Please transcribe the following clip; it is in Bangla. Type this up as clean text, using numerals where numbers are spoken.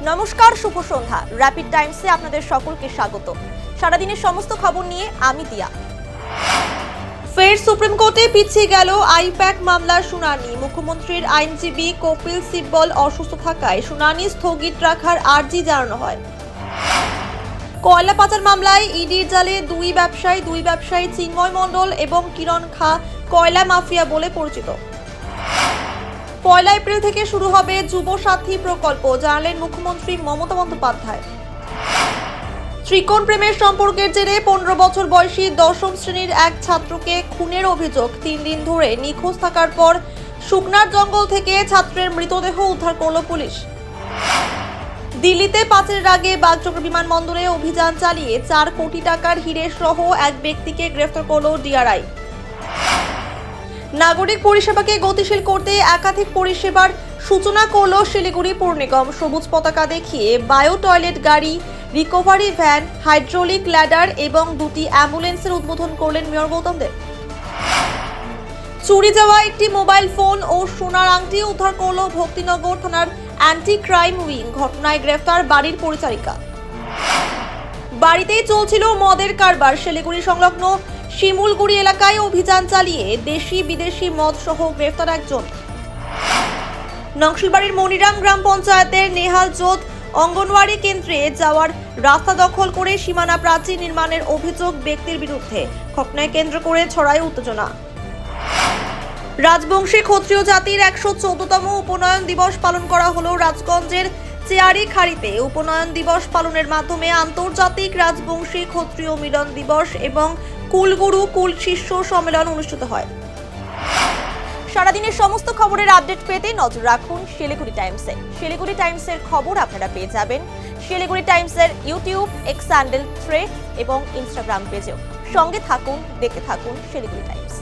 নমস্কার, শুভ সন্ধ্যা। র্যাপিড টাইমসে আপনাদের সকলকে স্বাগত। সারাদিনের সমস্ত খবর নিয়ে আমি দিয়া। ফের সুপ্রিম কোর্টে পিছিয়ে গেল আইপ্যাক মামলার শুনানি। মুখ্যমন্ত্রীর আইনজীবী কপিল সিব্বল অসুস্থ থাকায় শুনানি স্থগিত রাখার আর্জি জানানো হয়। কয়লা পাচার মামলায় ইডির জালে দুই ব্যবসায়ী চিন্ময় মণ্ডল এবং কিরণ খা কয়লা মাফিয়া বলে পরিচিত। 1 এপ্রিল থেকে শুরু হবে যুব সাথী প্রকল্প, জানালেন মুখ্যমন্ত্রী মমতা বন্দ্যোপাধ্যায়। ত্রিকোণ প্রেমের সম্পর্কের জেরে 15 বছর বয়সী দশম শ্রেণীর এক ছাত্রকে খুনের অভিযোগ। 3 দিন ধরে নিখোঁজ থাকার পর শুকনার জঙ্গল থেকে ছাত্রের মৃতদেহ উদ্ধার করল পুলিশ। দিল্লিতে পাচারের আগে বাগডোগরা বিমানবন্দরে অভিযান চালিয়ে 4 কোটি টাকার হিরে সহ এক ব্যক্তিকে গ্রেফতার করল ডিআরআই। নাগরিক পরিষেবাকে গতিশীল করতে একাধিক পরিষেবার সূচনা করল শিলিগুড়ি পৌর নিগম। সবুজ পতাকা দেখিয়ে বায়ো টয়লেট গাড়ি, রিকভারি ভ্যান, হাইড্রোলিক ল্যাডার এবং 2টি অ্যাম্বুলেন্সের উদ্বোধন করলেন মেয়র গৌতম দেব। চুরি যাওয়া একটি মোবাইল ফোন ও সোনার আংটি উদ্ধার করল ভক্তিনগর থানার অ্যান্টি ক্রাইম উইং। ঘটনায় গ্রেফতার বাড়ির পরিচারিকা। বাড়িতেই চলছিল মদের কারবার। শিলিগুড়ি সংলগ্ন শিমুলগুড়ি এলাকায় অভিযান চালিয়ে দেশি বিদেশি মদ সহ গ্রেফতার একজন। নকশালবাড়ির মনিরাম গ্রাম পঞ্চায়েতের নেহাল জোত অঙ্গনওয়াড়ি কেন্দ্রে যাওয়ার রাস্তা দখল করে সীমানা প্রাচীর নির্মাণের অভিযোগ ব্যক্তির বিরুদ্ধে। ঘটনায় কেন্দ্র করে ছড়ায় উত্তেজনা। রাজবংশী ক্ষত্রিয় জাতির 114তম উপনয়ন দিবস পালন করা হলো রাজগঞ্জের চেয়ারিখাড়িতে। উপনয়ন দিবস পালনের মাধ্যমে আন্তর্জাতিক রাজবংশী ক্ষত্রিয় মিলন দিবস এবং কুলগুরু কুল শিষ্য সম্মেলন অনুষ্ঠিত হয়। সারাদিনের সমস্ত খবরের আপডেট পেতে নজর রাখুন শিলিগুড়ি টাইমসে। শিলিগুড়ি টাইমসের খবর আপনারা পেয়ে যাবেন শিলিগুড়ি টাইমসের ইউটিউব, এক্স হ্যান্ডেল, থ্রেড এবং ইনস্টাগ্রাম পেজেও। সঙ্গে থাকুন, দেখতে থাকুন শিলিগুড়ি টাইমস।